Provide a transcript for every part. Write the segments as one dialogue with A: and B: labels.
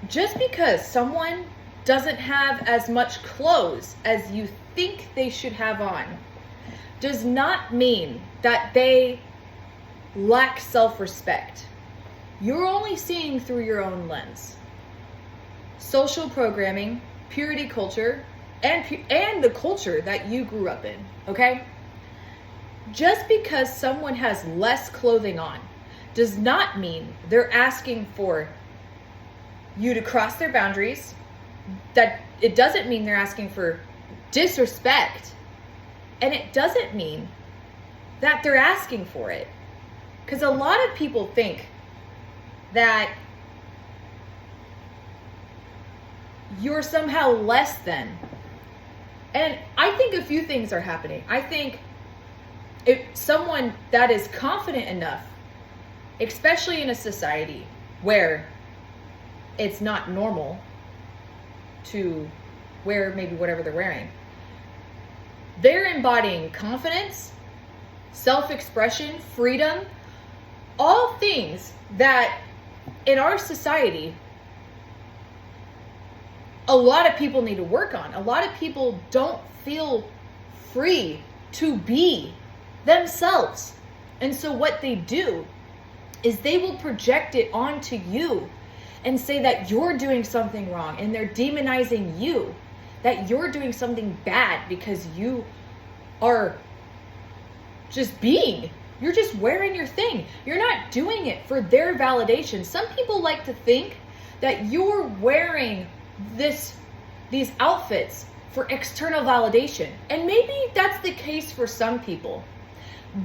A: just because someone doesn't have as much clothes as you think they should have on does not mean that they lack self-respect. You're only seeing through your own lens. Social programming, purity culture, and the culture that you grew up in, okay? Just because someone has less clothing on does not mean they're asking for you to cross their boundaries. That it doesn't mean they're asking for disrespect. And it doesn't mean that they're asking for it. Because a lot of people think that you're somehow less than. And I think a few things are happening. I think if someone that is confident enough, especially in a society where it's not normal to wear maybe whatever they're wearing, they're embodying confidence, self-expression, freedom, all things that in our society a lot of people need to work on. A lot of people don't feel free to be themselves. And so what they do is they will project it onto you and say that you're doing something wrong, and they're demonizing you, that you're doing something bad because you are just being. You're just wearing your thing. You're not doing it for their validation. Some people like to think that you're wearing these outfits for external validation. And maybe that's the case for some people.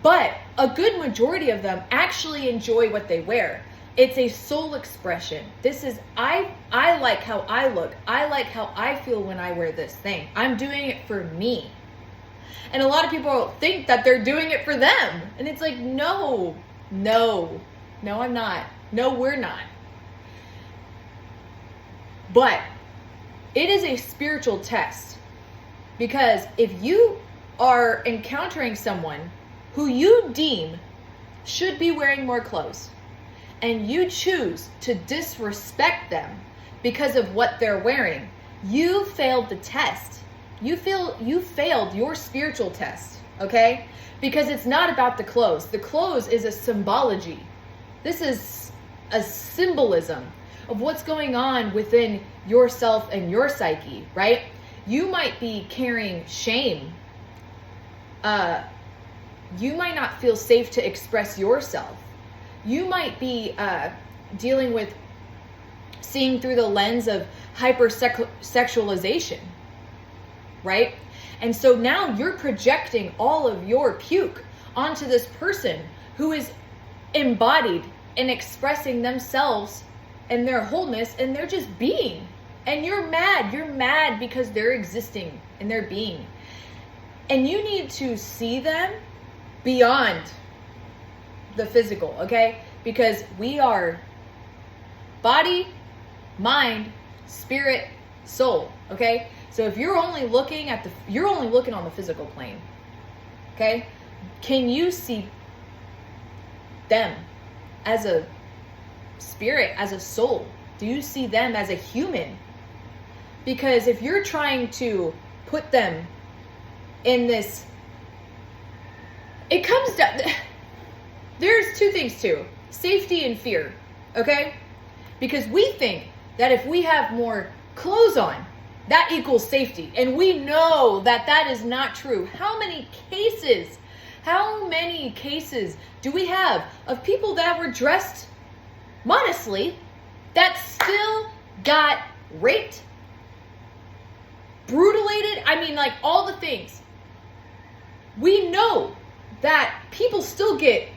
A: But a good majority of them actually enjoy what they wear. It's a soul expression. This is, I like how I look. I like how I feel when I wear this thing. I'm doing it for me. And a lot of people think that they're doing it for them. And it's like, no, I'm not. No, we're not. But it is a spiritual test. Because if you are encountering someone who you deem should be wearing more clothes, and you choose to disrespect them because of what they're wearing, you failed the test. You failed your spiritual test, okay? Because it's not about the clothes. The clothes is a symbology. This is a symbolism of what's going on within yourself and your psyche, right? You might be carrying shame. You might not feel safe to express yourself. You might be dealing with seeing through the lens of hypersexualization, right? And so now you're projecting all of your puke onto this person who is embodied and expressing themselves and their wholeness, and they're just being. And you're mad because they're existing and they're being. And you need to see them beyond the physical, okay? Because we are body, mind, spirit, soul, okay? So if you're only looking on the physical plane, okay? Can you see them as a spirit, as a soul? Do you see them as a human? Because if you're trying to put them in this, it comes down, there's two things too, safety and fear, okay? Because we think that if we have more clothes on, that equals safety. And we know that that is not true. How many cases do we have of people that were dressed modestly that still got raped, brutalated? I mean, like, all the things. We know that people still get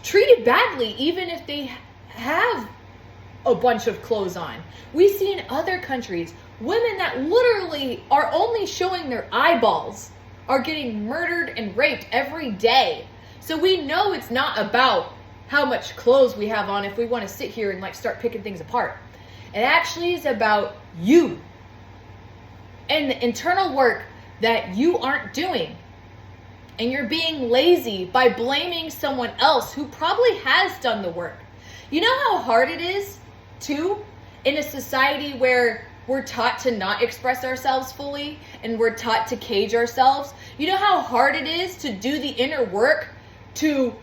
A: treated badly even if they have a bunch of clothes on. We see in other countries women that literally are only showing their eyeballs are getting murdered and raped every day. So we know it's not about how much clothes we have on if we want to sit here and like start picking things apart. It actually is about you and the internal work that you aren't doing. And you're being lazy by blaming someone else who probably has done the work. You know how hard it is, too, in a society where we're taught to not express ourselves fully and we're taught to cage ourselves? You know how hard it is to do the inner work to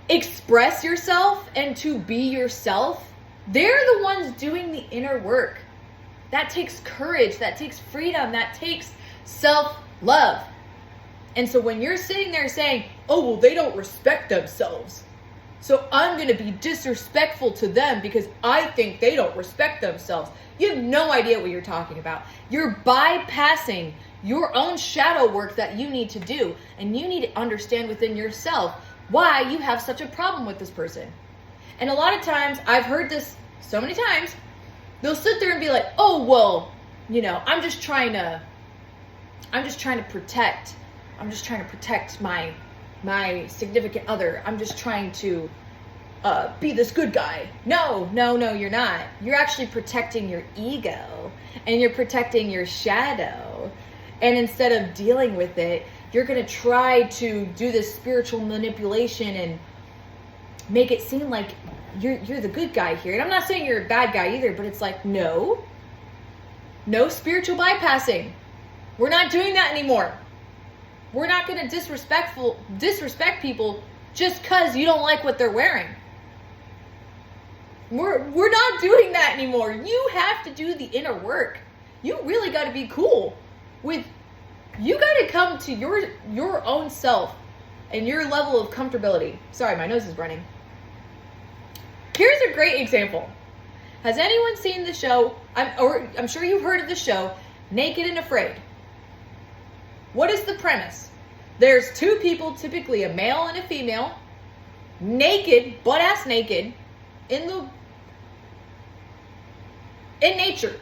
A: express yourself and to be yourself? They're the ones doing the inner work. That takes courage, that takes freedom, that takes self-love. And so when you're sitting there saying, oh, well, they don't respect themselves, so I'm going to be disrespectful to them because I think they don't respect themselves. You have no idea what you're talking about. You're bypassing your own shadow work that you need to do. And you need to understand within yourself why you have such a problem with this person. And a lot of times, I've heard this so many times, they'll sit there and be like, oh, well, you know, I'm just trying to protect my significant other. I'm just trying to be this good guy. No, you're not. You're actually protecting your ego and you're protecting your shadow. And instead of dealing with it, you're going to try to do this spiritual manipulation and make it seem like you're the good guy here. And I'm not saying you're a bad guy either, but it's like, no spiritual bypassing. We're not doing that anymore. We're not going to disrespect people just because you don't like what they're wearing. We're not doing that anymore. You have to do the inner work. You really got to be cool with, you got to come to your own self and your level of comfortability. Sorry, my nose is running. Here's a great example. Has anyone seen the show? I'm sure you've heard of the show, Naked and Afraid. What is the premise? There's two people, typically a male and a female, naked, butt-ass naked, in nature.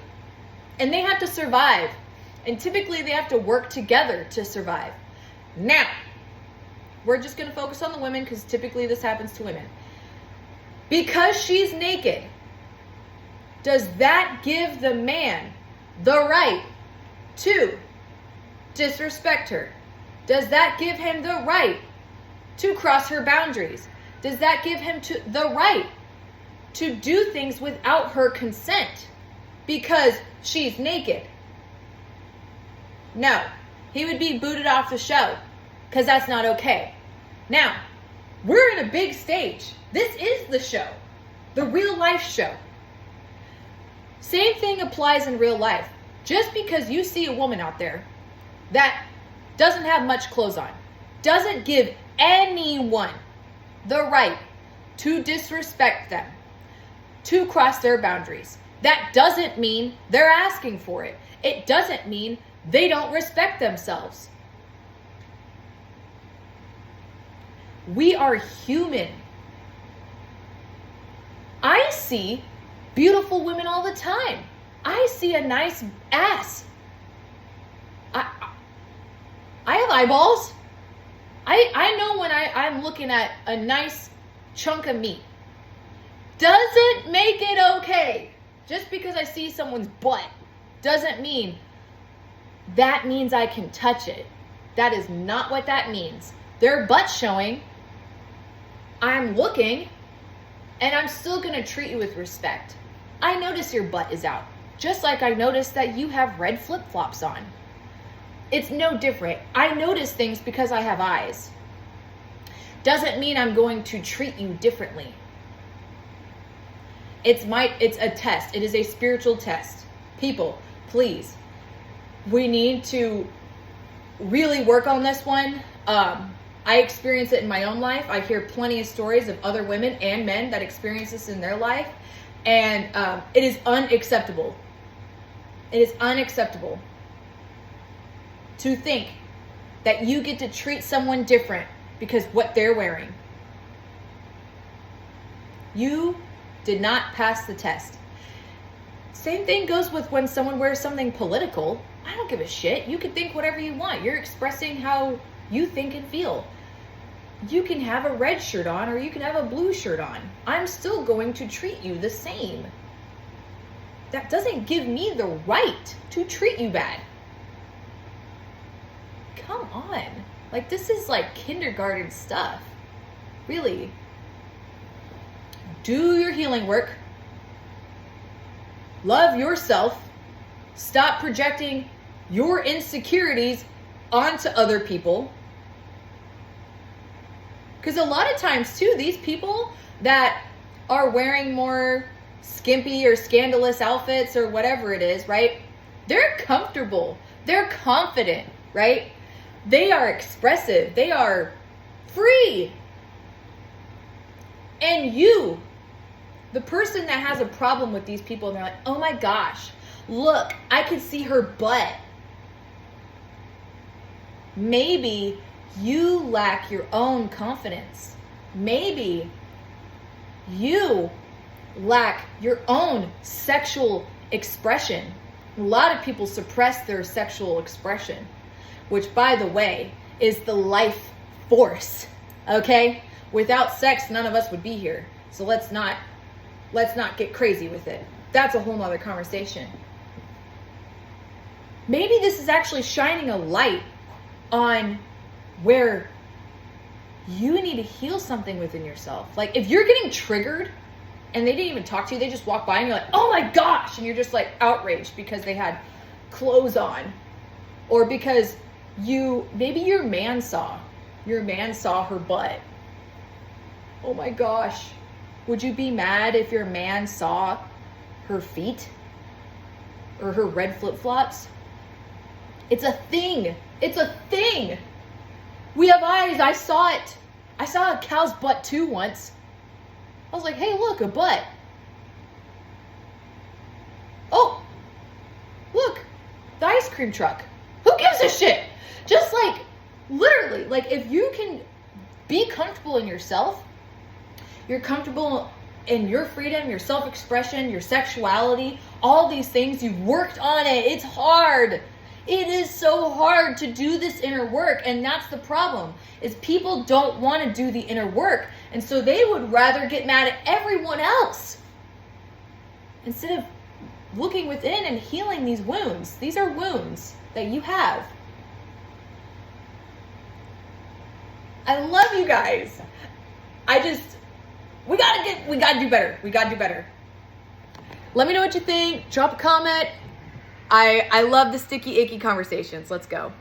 A: And they have to survive. And typically they have to work together to survive. Now, we're just going to focus on the women because typically this happens to women. Because she's naked, does that give the man the right to disrespect her? Does that give him the right to cross her boundaries? Does that give him the right to do things without her consent because she's naked? No. He would be booted off the show because that's not okay. Now, we're in a big stage. This is the show, the real life show. Same thing applies in real life. Just because you see a woman out there that doesn't have much clothes on, doesn't give anyone the right to disrespect them, to cross their boundaries. That doesn't mean they're asking for it. It doesn't mean they don't respect themselves. We are human. I see beautiful women all the time. I see a nice ass. I have eyeballs. I know when I'm looking at a nice chunk of meat. Doesn't make it okay. Just because I see someone's butt doesn't mean that means I can touch it. That is not what that means. Their butt showing, I'm looking, and I'm still going to treat you with respect. I notice your butt is out, just like I notice that you have red flip-flops on. It's no different. I notice things because I have eyes. Doesn't mean I'm going to treat you differently. It's a test. It is a spiritual test. People, please, we need to really work on this one. I experience it in my own life. I hear plenty of stories of other women and men that experience this in their life. And it is unacceptable. It is unacceptable to think that you get to treat someone different because what they're wearing. You did not pass the test. Same thing goes with when someone wears something political. I don't give a shit. You can think whatever you want. You're expressing how you think and feel. You can have a red shirt on or you can have a blue shirt on. I'm still going to treat you the same. That doesn't give me the right to treat you bad. Come on. Like, this is like kindergarten stuff. Really. do your healing work, love yourself, stop projecting your insecurities onto other people. Because a lot of times too, these people that are wearing more skimpy or scandalous outfits or whatever it is, right? They're comfortable. They're confident, right? They are expressive. They are free. And you, the person that has a problem with these people, and they're like, oh my gosh, look, I can see her butt. Maybe you lack your own confidence. Maybe you lack your own sexual expression. A lot of people suppress their sexual expression, which, by the way, is the life force, okay? Without sex, none of us would be here. So let's not get crazy with it. That's a whole nother conversation. Maybe this is actually shining a light on where you need to heal something within yourself. Like if you're getting triggered and they didn't even talk to you, they just walk by and you're like, oh my gosh, and you're just like outraged because they had clothes on, or because maybe your man saw her butt. Oh my gosh, would you be mad if your man saw her feet or her red flip-flops? It's a thing. It's a thing. We have eyes. I saw it. I saw a cow's butt too once. I was like, hey, look, a butt. Oh, look, the ice cream truck. Who gives a shit? Just like, literally, like if you can be comfortable in yourself, you're comfortable in your freedom, your self-expression, your sexuality, all these things, you've worked on it. It's hard. It is so hard to do this inner work, and that's the problem, is people don't want to do the inner work, and so they would rather get mad at everyone else instead of looking within and healing these wounds. These are wounds that you have. I love you guys. We gotta do better. We gotta do better. Let me know what you think. Drop a comment. I love the sticky, icky conversations. Let's go.